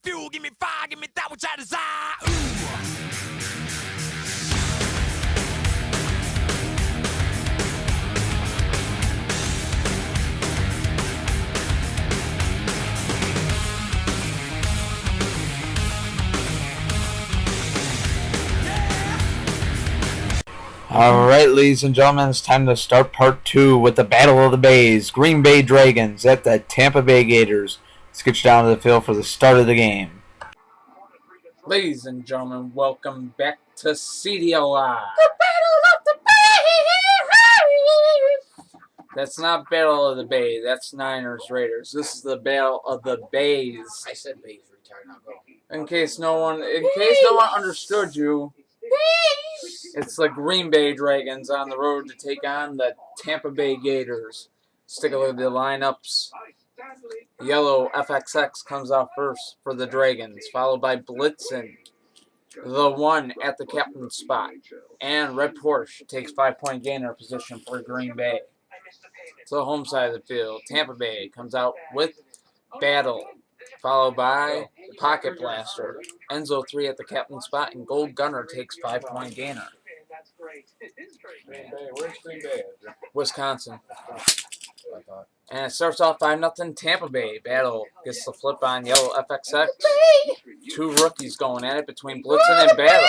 fuel, give me fire, give me that which I desire. Alright, ladies and gentlemen, it's time to start part 2 with the Battle of the Bays. Green Bay Dragons at the Tampa Bay Gators. Let's get you down to the field for the start of the game. Ladies and gentlemen, welcome back to CDL. The Battle of the Bays! That's not Battle of the Bay, that's Niners Raiders. This is the Battle of the Bays. I said Bays, retard, not go. In case no one understood you, it's the Green Bay Dragons on the road to take on the Tampa Bay Gators. Let's take a look at the lineups. Yellow FXX comes out first for the Dragons, followed by Blitzen, the one at the captain's spot. And Red Porsche takes 5-point gainer position for Green Bay. To the home side of the field, Tampa Bay comes out with Battle, followed by the Pocket Blaster. Enzo 3 at the captain's spot, and Gold Gunner takes 5-point gainer. Where's Green Bay? Wisconsin. And it starts off 5-0 Tampa Bay. Battle gets the flip on Yellow FXX. Two rookies going at it between Blitzen and Battle.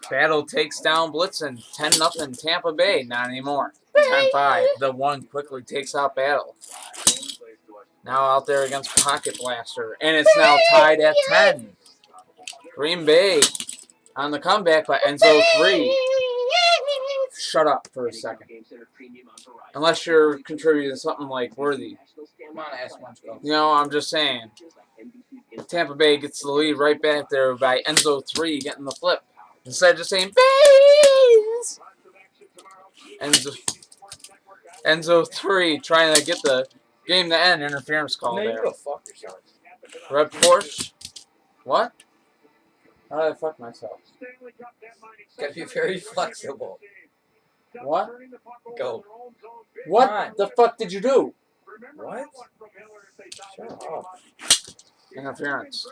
Battle takes down Blitzen. 10-0 Tampa Bay. Not anymore. 10-5. The one quickly takes out Battle. Now out there against Pocket Blaster. And it's now tied at 10. Green Bay on the comeback by Enzo 3. Shut up for a second. Unless you're contributing something like worthy. Come on, ask once, go. You know, I'm just saying. Tampa Bay gets the lead right back there by Enzo 3 getting the flip. Instead of just saying, Bays! Enzo 3 trying to get the game to end. Interference call there. Red Porsche. What? How did I fuck myself? Gotta be very flexible. What? Go. What the fuck did you do? What? Shut up. Interference.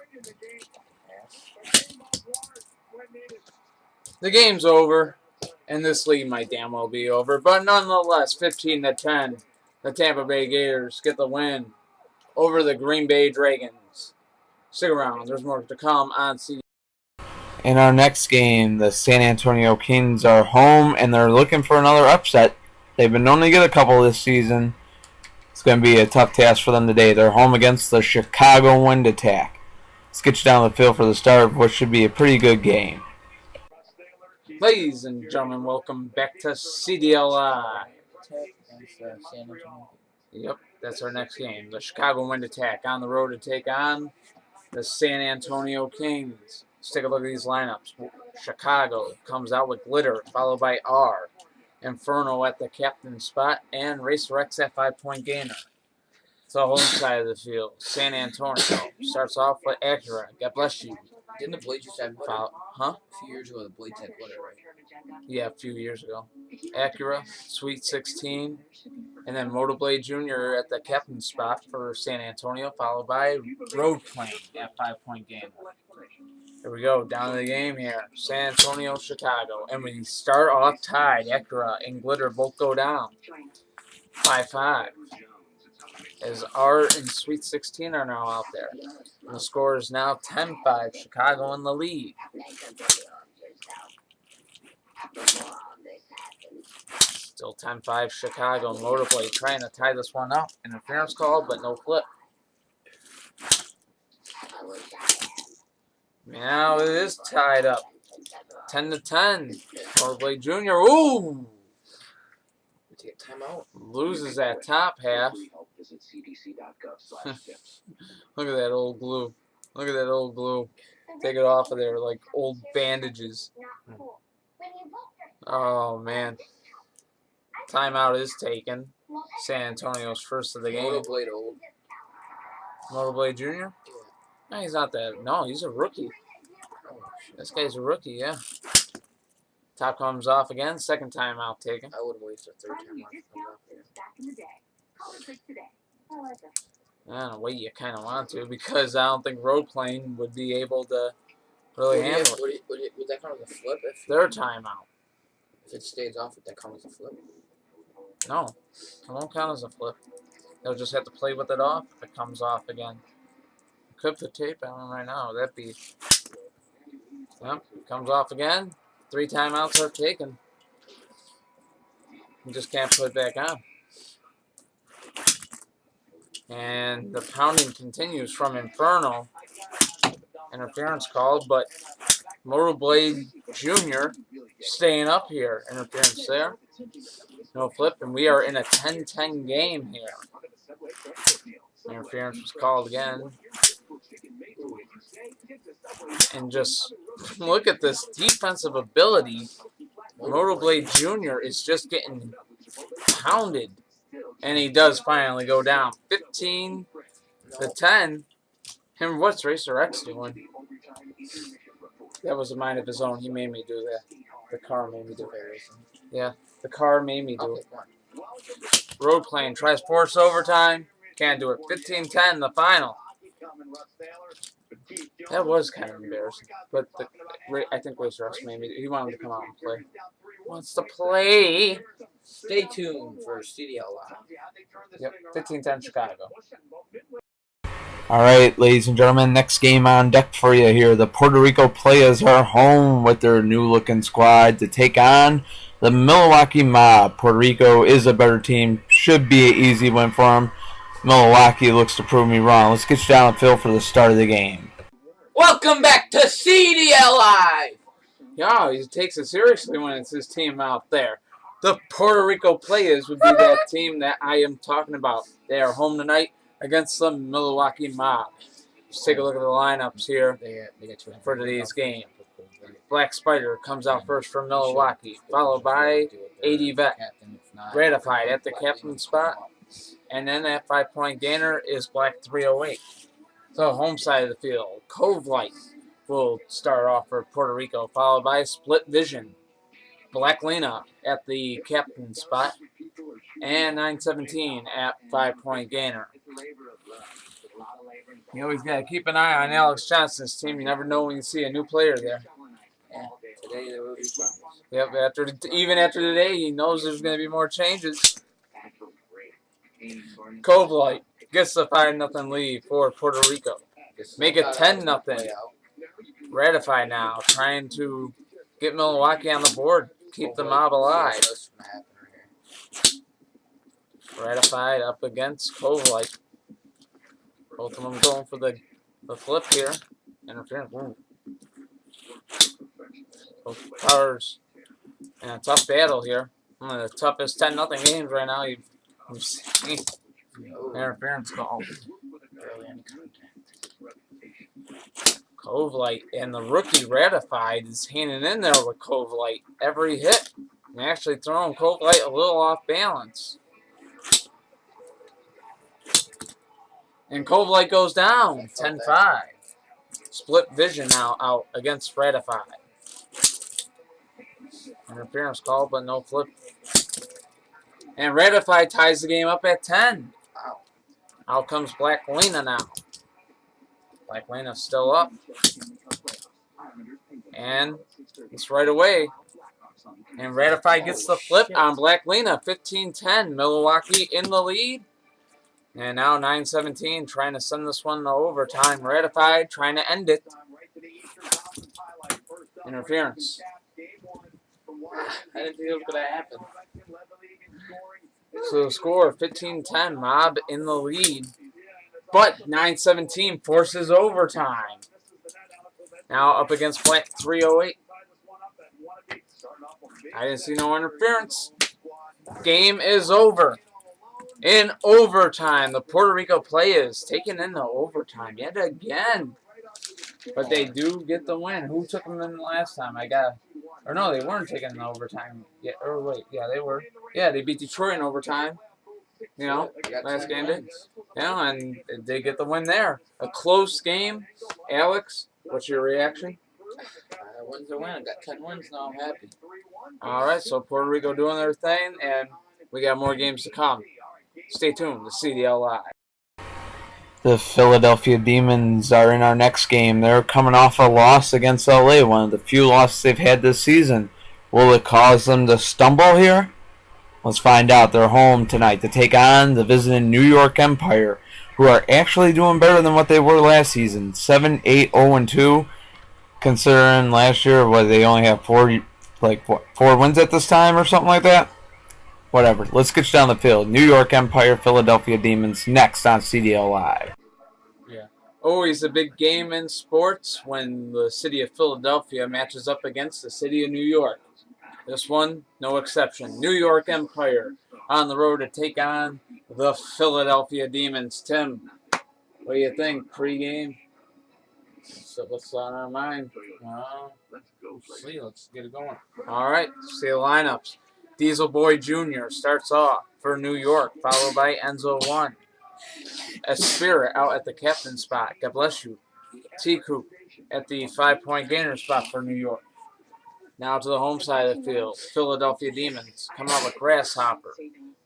The game's over, and this league might damn well be over, but nonetheless, 15-10, the Tampa Bay Gators get the win over the Green Bay Dragons. Stick around, there's more to come on CDL. In our next game, the San Antonio Kings are home, and they're looking for another upset. They've been known to get a couple this season. It's going to be a tough task for them today. They're home against the Chicago Wind Attack. Let's get you down the field for the start of what should be a pretty good game. Ladies and gentlemen, welcome back to CDL. Yep, that's our next game. The Chicago Wind Attack on the road to take on the San Antonio Kings. Let's take a look at these lineups. Chicago comes out with Glitter, followed by R. Inferno at the captain's spot, and Racer X at 5-point gainer. It's the home side of the field. San Antonio starts off with Acura. God bless you. Didn't the Blades used to have glitter? Huh? A few years ago, the Blades had glitter, right? Yeah, a few years ago. Acura, Sweet 16, and then Motorblade Jr. at the captain's spot for San Antonio, followed by Road Plane at 5-point gainer. Here we go, down to the game here. San Antonio, Chicago. And we start off tied. Acura and Glitter both go down. 5-5. As Art and Sweet 16 are now out there. And the score is now 10-5. Chicago in the lead. Still 10-5 Chicago. Motorblade trying to tie this one up. Interference call, but no flip. Now it is tied up. 10-10. Motorblade Jr. Ooh! Take a timeout. Loses that top half. Look at that old glue. Look at that old glue. Take it off of there like old bandages. Oh, man. Timeout is taken. San Antonio's first of the game. Motorblade old. Motorblade Jr.? No, he's not that. No, he's a rookie. This guy's a rookie, yeah. Top comes off again. Second timeout taken. I would waste a third time off. In a way, you kind of want to, because I don't think road playing would be able to really handle it. Would that count as a flip? If Their timeout. If it stays off, would that count as a flip? No, it won't count as a flip. They'll just have to play with it off if it comes off again. Could put tape on them right now. That'd be... Yep, comes off again. 3 timeouts are taken. You just can't put it back on. And the pounding continues from Inferno. Interference called, but Motorblade Jr. staying up here. Interference there. No flip, and we are in a 10-10 game here. Interference was called again. And just look at this defensive ability. Motorblade Jr. is just getting pounded. And he does finally go down. 15-10. Him, what's Racer X doing? That was a mind of his own. He made me do that. The car made me do it. Yeah, the car made me do it. Road playing tries to force overtime. Can't do it. 15-10 the final. That was kind of embarrassing. But I think Racer X made me. He wanted to come out and play. Wants to play. Stay tuned for CDL Live. Yep, 15-10 Chicago. All right, ladies and gentlemen, next game on deck for you here. The Puerto Rico Playas are home with their new-looking squad to take on the Milwaukee Mob. Puerto Rico is a better team. Should be an easy win for them. Milwaukee looks to prove me wrong. Let's get you down the field for the start of the game. Welcome back to CDL Live. Yeah, he takes it seriously when it's his team out there. The Puerto Rico Playas would be that team that I am talking about. They are home tonight against the Milwaukee Mob. Let's take a look at the lineups here for today's game. Black Spider comes out first for Milwaukee, followed by AD Vet, ratified at the captain spot. And then that 5-point gainer is Black 308. So home side of the field, Cove Light will start off for Puerto Rico, followed by Split Vision, Black Lena at the captain spot, and 917 at 5-point gainer. You always got to keep an eye on Alex Johnson's team. You never know when you see a new player there. Yeah, today there will be changes. Yep, even after today, he knows there's going to be more changes. Cove Light gets the 5-0 lead for Puerto Rico. Make it 10-0. Ratify now, trying to get Milwaukee on the board, keep the Mob alive. Ratified up against Cove Light. Both of them going for the flip here. Interference. Both powers in a tough battle here. One of the toughest 10-0 games right now you've seen. Interference call. Cove Light and the rookie Ratified is hanging in there with Cove Light every hit. And actually throwing Cove Light a little off balance. And Cove Light goes down, 10-5. Split Vision now out against Ratified. Interference call, but no flip. And Ratified ties the game up at 10. Out comes Black Lena now. Black Lena's still up. And it's right away. And Ratified gets the flip on Black Lena, 15-10. Milwaukee in the lead. And now 9-17, trying to send this one to overtime. Ratified, trying to end it. Interference. I didn't think it was going to happen. So the score, 15-10, Mob in the lead. But 9-17 forces overtime. Now up against Black 308. I didn't see no interference. Game is over. In overtime, the Puerto Rico Playas taking in the overtime yet again. But they do get the win. Who took them in the last time? Or no, they weren't taking in the overtime yet. Or wait, yeah, they were. Yeah, they beat Detroit in overtime. You know, last game day. Yeah, and they get the win there. A close game. Alex, what's your reaction? Win's a win. I got 10 wins now. I'm happy. All right, so Puerto Rico doing their thing, and we got more games to come. Stay tuned to CDL Live. The Philadelphia Demons are in our next game. They're coming off a loss against LA, one of the few losses they've had this season. Will it cause them to stumble here? Let's find out. They're home tonight to take on the visiting New York Empire, who are actually doing better than what they were last season. 7-8-0-2, considering last year they only have four wins at this time or something like that. Whatever. Let's get you down the field. New York Empire, Philadelphia Demons, next on CDL Live. Yeah. Always a big game in sports when the city of Philadelphia matches up against the city of New York. This one, no exception. New York Empire on the road to take on the Philadelphia Demons. Tim, what do you think pre-game? So what's on our mind? Let's see. Let's get it going. All right. See the lineups. Diesel Boy Jr. starts off for New York, followed by Enzo 1. Spirit out at the captain spot. God bless you. T-Coop at the 5-point gainer spot for New York. Now to the home side of the field. Philadelphia Demons come out with Grasshopper,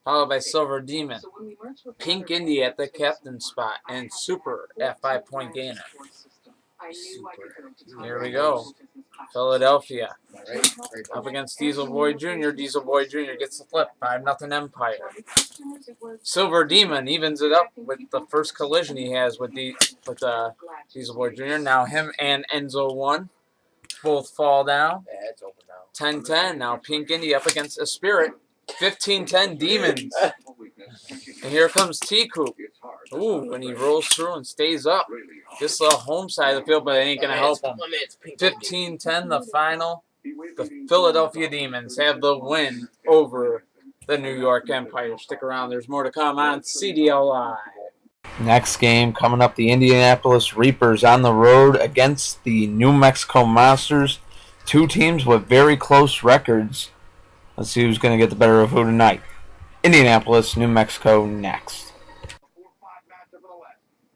followed by Silver Demon. Pink Indy at the captain spot, and Super at 5-point gainer. Here we go. Philadelphia up against Diesel Boy Jr. Diesel Boy Jr. gets the flip. 5-0 Empire. Silver Demon evens it up with the first collision he has with Diesel Boy Jr. Now him and Enzo 1 both fall down. 10-10. Now Pink Indy up against a Spirit. 15-10 Demons. And here comes T-Coop. Ooh, and he rolls through and stays up. Just the home side of the field, but it ain't going to help him. 15-10, the final. The Philadelphia Demons have the win over the New York Empire. Stick around. There's more to come on CDL Live. Next game coming up, the Indianapolis Reapers on the road against the New Mexico Monsters. Two teams with very close records. Let's see who's going to get the better of who tonight. Indianapolis, New Mexico next.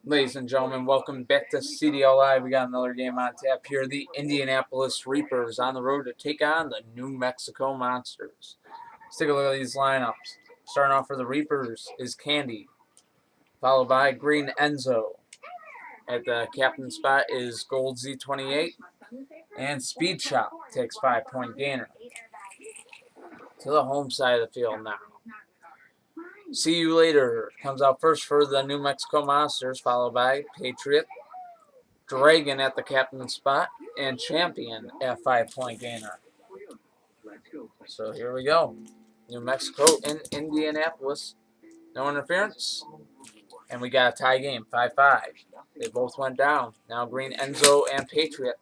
Ladies and gentlemen, welcome back to CDL Live. We got another game on tap here. The Indianapolis Reapers on the road to take on the New Mexico Monsters. Let's take a look at these lineups. Starting off for the Reapers is Candy, followed by Green Enzo. At the captain spot is Gold Z28. And Speed Shop takes 5-point gainer. To the home side of the field now. See You Later comes out first for the New Mexico Monsters, followed by Patriot, Dragon at the captain spot, and Champion at 5-point gainer. So here we go. New Mexico in Indianapolis. No interference. And we got a tie game, 5-5. They both went down. Now Green Enzo and Patriot.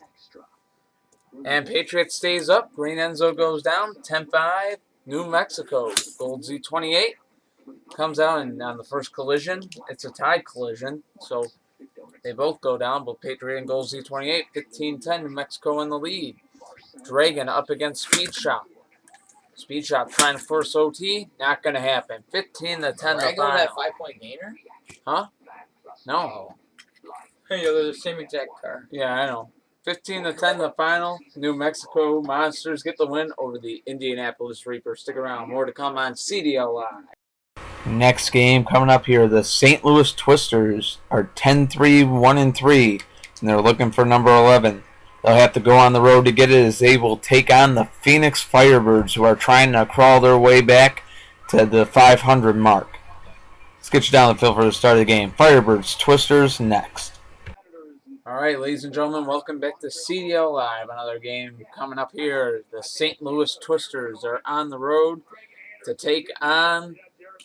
And Patriot stays up. Green Enzo goes down. 10-5. New Mexico. Gold Z28 comes out, and on the first collision, it's a tied collision. So they both go down, but Patriot and Gold Z28. 15-10. New Mexico in the lead. Dragon up against Speed Shop. Speed Shop trying to force OT. Not going to happen. 15-10 the final. That 5-point gainer? Huh? No. Hey, they're the same exact car. Yeah, I know. 15-10 the final. New Mexico Monsters get the win over the Indianapolis Reapers. Stick around. More to come on CDL Live. Next game coming up here, the St. Louis Twisters are 10-3-1-3, and they're looking for number 11. They'll have to go on the road to get it as they will take on the Phoenix Firebirds, who are trying to crawl their way back to the 500 mark. Let's get you down the field for the start of the game. Firebirds, Twisters, next. All right, ladies and gentlemen, welcome back to CDL Live. Another game coming up here. The St. Louis Twisters are on the road to take on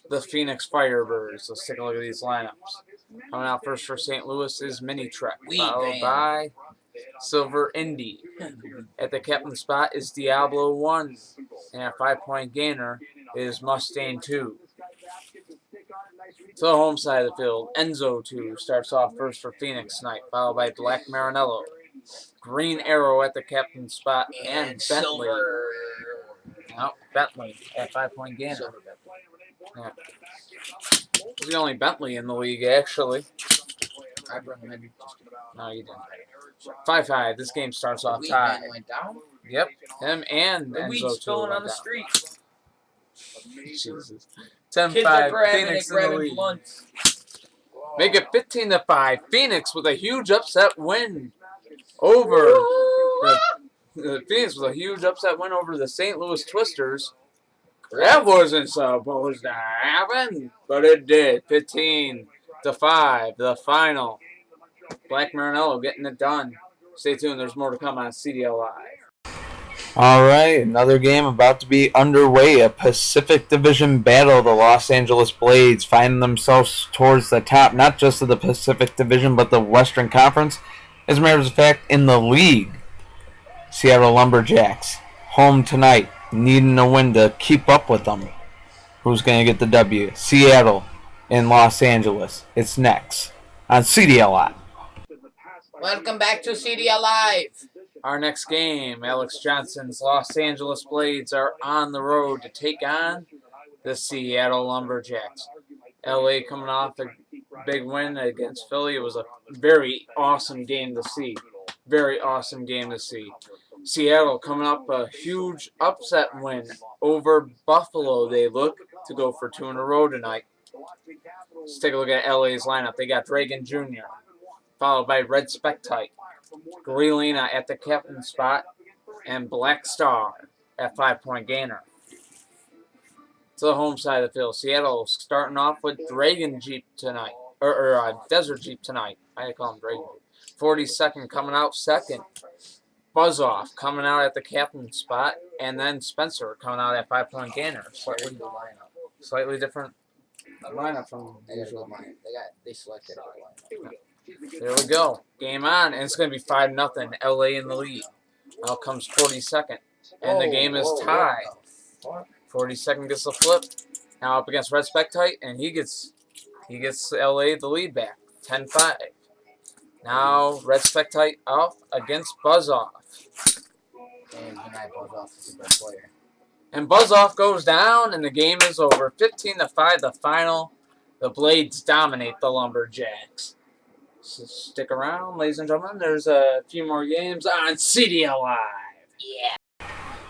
the Phoenix Firebirds. Let's take a look at these lineups. Coming out first for St. Louis is Mini Trek, followed by Silver Indy. At the captain spot is Diablo 1, and at 5-point gainer is Mustang 2. To the home side of the field, Enzo 2 starts off first for Phoenix tonight, followed by Black Marinello. Green Arrow at the captain spot, and Bentley. No, Bentley at 5-point gainer. Yeah. He's the only Bentley in the league, actually. No, you didn't. 5-5. This game starts off tied. Yep. Him and The Enzo weed's 2 spilling on went the down. street. Jesus. Kids are 10-5. grabbing Phoenix it, in the grabbing lead. blunts. Make it 15-5. Phoenix with a huge upset win over the Phoenix with a huge upset win over the St. Louis Twisters. That wasn't supposed to happen, but it did. 15-5, the final. Black Marinello getting it done. Stay tuned. There's more to come on CDL Live. All right, another game about to be underway. A Pacific Division battle. The Los Angeles Blades finding themselves towards the top, not just of the Pacific Division, but the Western Conference. As a matter of fact, in the league, Seattle Lumberjacks, home tonight, needing a win to keep up with them. Who's going to get the W? Seattle in Los Angeles. It's next on CDL Live. Welcome back to CDL Live. Our next game, Alex Johnson's Los Angeles Blades are on the road to take on the Seattle Lumberjacks. LA coming off a big win against Philly. It was a very awesome game to see. Very awesome game to see. Seattle coming up a huge upset win over Buffalo. They look to go for 2 in a row tonight. Let's take a look at LA's lineup. They got Dragon Jr., followed by Red Spectite, Grelina at the captain spot, and Black Star at 5-point gainer. To the home side of the field, Seattle starting off with Dragon Jeep tonight, or Desert Jeep tonight. I call him Dragon Jeep. 42nd coming out second. Buzz Off coming out at the captain spot, and then Spencer coming out at 5-point gainer. Slightly different lineup from the usual. They selected a lineup. There we go. Game on, and it's going to be 5-0. LA in the lead. Out comes 42nd, and the game is tied. 42nd gets the flip. Now up against Red Spectite, and he gets LA the lead back. 10-5. Now Red Spectite off against Buzz Off. And tonight, Buzz Off is a good player. And Buzz Off goes down, and the game is over. 15-5, the final. The Blades dominate the Lumberjacks. So stick around, ladies and gentlemen. There's a few more games on CDL Live. Yeah.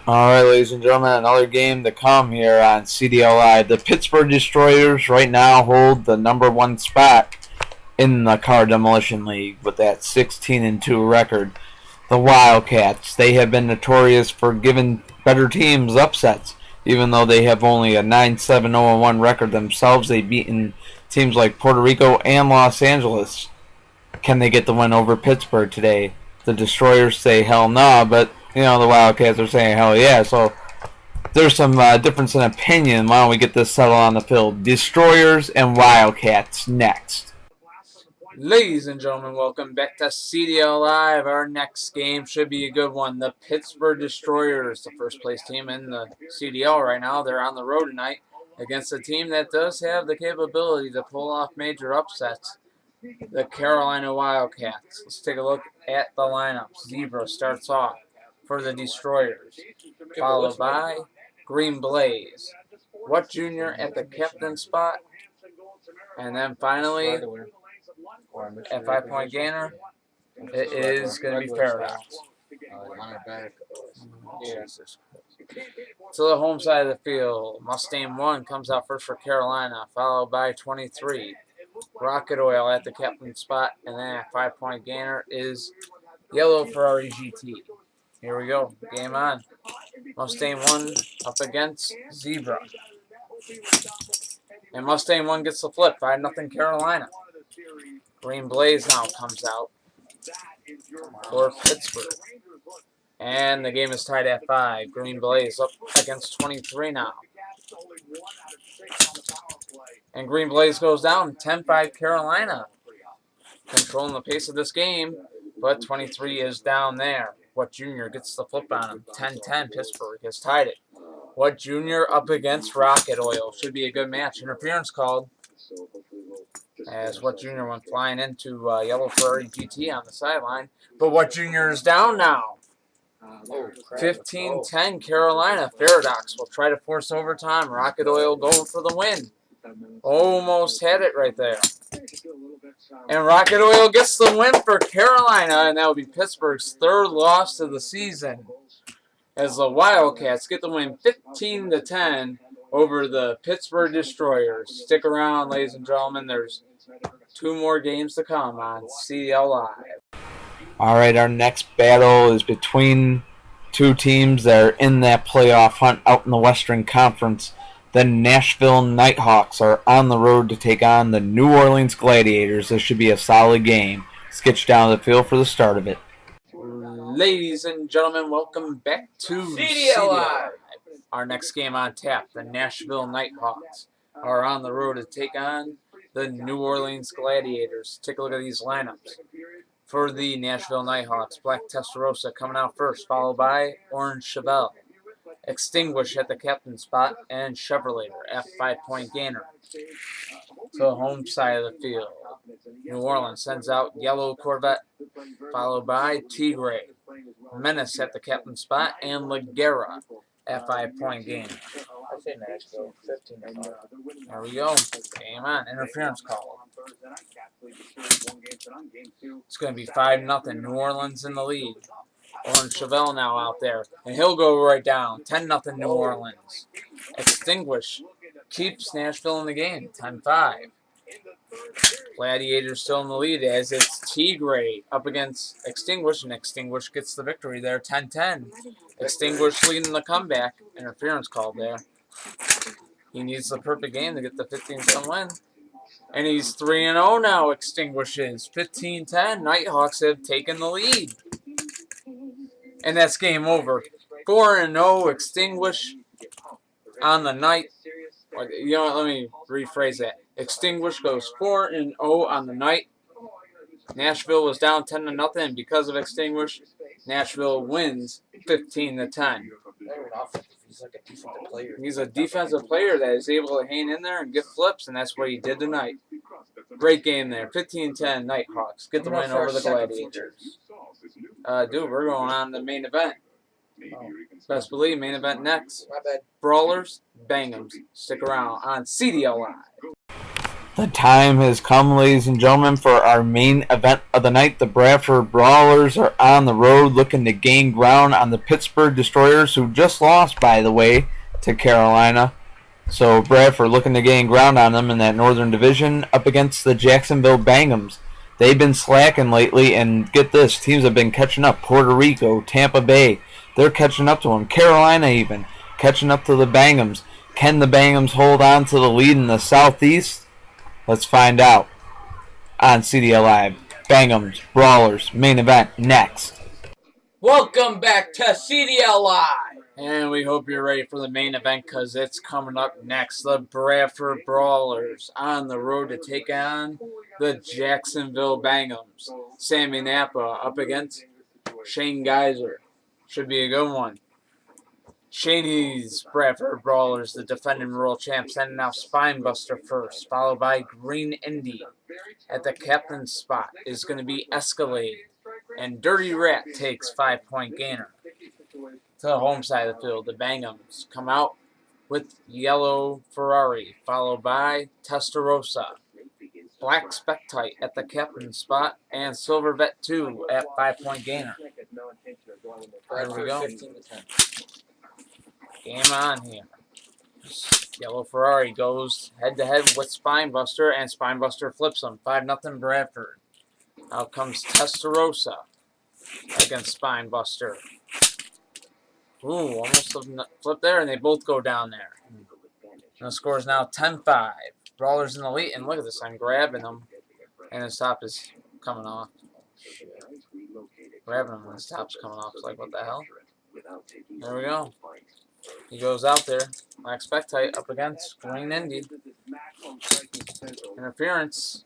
All right, ladies and gentlemen, another game to come here on CDL Live. The Pittsburgh Destroyers right now hold the #1 spot in the Car Demolition League with that 16-2 record. The WildCats, they have been notorious for giving better teams upsets. Even though they have only a 9-7-0-1 record themselves, they've beaten teams like Puerto Rico and Los Angeles. Can they get the win over Pittsburgh today? The Destroyers say hell no, but the Wildcats are saying hell yeah. So there's some difference in opinion. Why don't we get this settled on the field? Destroyers and Wildcats next. Ladies and gentlemen, welcome back to CDL Live. Our next game should be a good one. The Pittsburgh Destroyers, the first place team in the CDL right now. They're on the road tonight against a team that does have the capability to pull off major upsets. The Carolina Wildcats. Let's take a look at the lineup. Zebra starts off for the Destroyers, followed by Green Blaze. What Jr. at the captain spot, and then finally at 5-point gainer, it is going to be Paradox. To the home side of the field, Mustang 1 comes out first for Carolina, followed by 23. Rocket Oil at the captain spot, and then at 5-point gainer is Yellow Ferrari GT. Here we go. Game on. Mustang 1 up against Zebra. And Mustang 1 gets the flip. 5-0 Carolina. Green Blaze now comes out for Pittsburgh. And the game is tied at 5. Green Blaze up against 23 now. And Green Blaze goes down. 10-5 Carolina. Controlling the pace of this game. But 23 is down there. What Jr. gets the flip on him. 10-10 Pittsburgh has tied it. What Jr. up against Rocket Oil. Should be a good match. Interference called. As What Jr. went flying into Yellow Ferrari GT on the sideline. But What Jr. is down now. 15-10 Carolina. Paradox will try to force overtime. Rocket Oil going for the win. Almost had it right there. And Rocket Oil gets the win for Carolina, and that will be Pittsburgh's 3rd loss of the season. As the Wildcats get the win 15-10 over the Pittsburgh Destroyers. Stick around, ladies and gentlemen. There's 2 more games to come on CDL Live. All right, our next battle is between two teams that are in that playoff hunt out in the Western Conference. The Nashville Nighthawks are on the road to take on the New Orleans Gladiators. This should be a solid game. Let's get you down to the field for the start of it. Ladies and gentlemen, welcome back to CDL Live. Our next game on tap, the Nashville Nighthawks are on the road to take on the New Orleans Gladiators. Take a look at these lineups. For the Nashville Nighthawks, Black Testarossa coming out first, followed by Orange Chevelle. Extinguish at the captain spot, and Chevrolet at 5-point gainer. To the home side of the field, New Orleans sends out Yellow Corvette, followed by Tigre. Menace at the captain spot, and Ligera at 5-point gainer. I say Nashville, 15-5. There we go. Game on. Interference call. It's going to be 5-0. New Orleans in the lead. Orange Chevelle now out there. And he'll go right down. 10-0 New Orleans. Extinguish keeps Nashville in the game. 10-5. Gladiators still in the lead as it's Tigre up against Extinguish. And Extinguish gets the victory there. 10-10. Extinguish leading the comeback. Interference call there. He needs the perfect game to get the 15-10 win. And he's 3-0 now, Extinguishes. 15-10. Nighthawks have taken the lead. And that's game over. 4-0, Extinguish on the night. You know what, let me rephrase that. Extinguish goes 4-0 on the night. Nashville was down 10-0 because of Extinguish. Nashville wins 15-10. He's like a defensive player. He's a defensive player that is able to hang in there and get flips, and that's what he did tonight. Great game there. 15-10 Nighthawks. Get the win over the Gladiators. Dude, we're going on to the main event. Best believe, main event next. My bad. Brawlers, Bangums. Stick around on CDL Live. The time has come, ladies and gentlemen, for our main event of the night. The Bradford Brawlers are on the road looking to gain ground on the Pittsburgh Destroyers, who just lost, by the way, to Carolina. So Bradford looking to gain ground on them in that Northern Division up against the Jacksonville Bangums. They've been slacking lately, and get this, teams have been catching up. Puerto Rico, Tampa Bay, they're catching up to them. Carolina even, catching up to the Bangums. Can the Bangums hold on to the lead in the Southeast? Let's find out on CDL Live. Bangums, Brawlers, main event next. Welcome back to CDL Live. And we hope you're ready for the main event because it's coming up next. The Bradford Brawlers on the road to take on the Jacksonville Bangums. Sammy Napa up against Shane Geyser. Should be a good one. Shaney's Bradford Brawlers, the defending world champs, sending out Spinebuster first, followed by Green Indy. At the captain's spot is going to be Escalade. And Dirty Rat takes 5-point gainer. To the home side of the field, the Bangums come out with Yellow Ferrari, followed by Testarossa. Black Spectite at the captain's spot, and Silver Vet 2 at 5-point gainer. There we go. 15-10. Game on here. Yellow Ferrari goes head-to-head with Spinebuster, and Spinebuster flips him. 5-0 Bradford. Out comes Testarossa against Spinebuster. Ooh, almost flipped there, and they both go down there. And the score is now 10-5. Brawlers in the lead, and look at this. I'm grabbing him, and his top is coming off. Grabbing him, and his top's coming off. It's like, what the hell? There we go. He goes out there. Black Spectite up against Green Indy. Interference.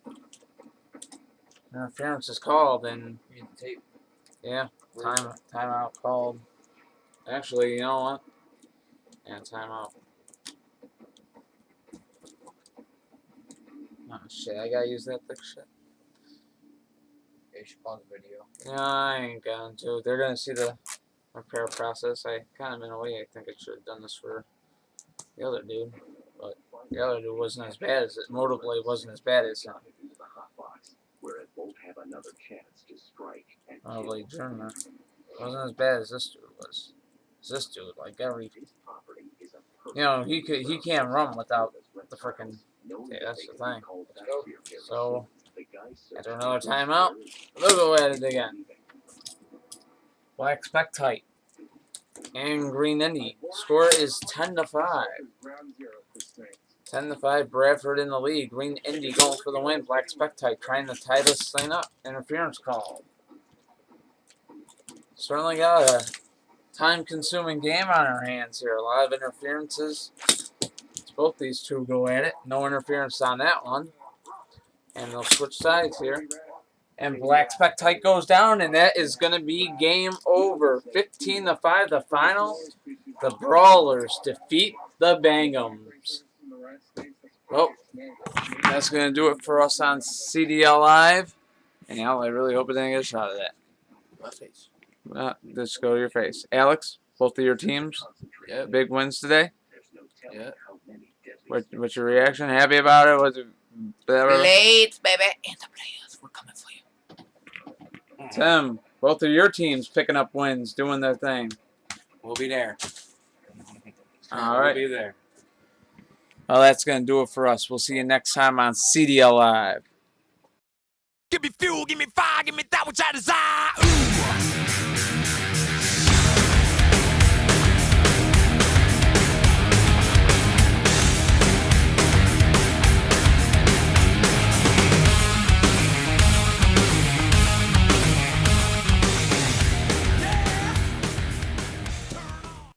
Interference is called, and yeah, timeout called. Actually, you know what? Yeah, timeout. Oh shit, I gotta use that thick shit. You should pause the video. Yeah, I ain't going to. They're gonna see the repair process. I kind of, in a way, I think I should have done this for the other dude, but the other dude wasn't as bad as it. Motorblade wasn't as bad as him. Motorblade Junior wasn't as bad as this dude was. This dude, like every, you know, he can't run without the frickin'. Yeah, that's the thing. So After another timeout, they'll go at it again. Black Spec tight. And Green Indy. Score is 10-5. 10-5. Bradford in the lead. Green Indy going for the win. Black Spec tight trying to tie this thing up. Interference call. Certainly got a time-consuming game on our hands here. A lot of interferences. Both these two go at it. No interference on that one. And they'll switch sides here. And Black Spec tight goes down, and that is going to be game over. 15-5, the final. The Brawlers defeat the Bangums. Well, that's going to do it for us on CDL Live. And Al, I really hope I didn't get a shot of that. My face. Just go to your face. Alex, both of your teams, big wins today. Yeah. What's your reaction? Happy about it? Was it better? Blades, baby. And the Playas. We're coming for you. Tim, both of your teams picking up wins, doing their thing. We'll be there. All right. We'll be there. Well, that's going to do it for us. We'll see you next time on CDL Live. Give me fuel, give me fire, give me that which I desire.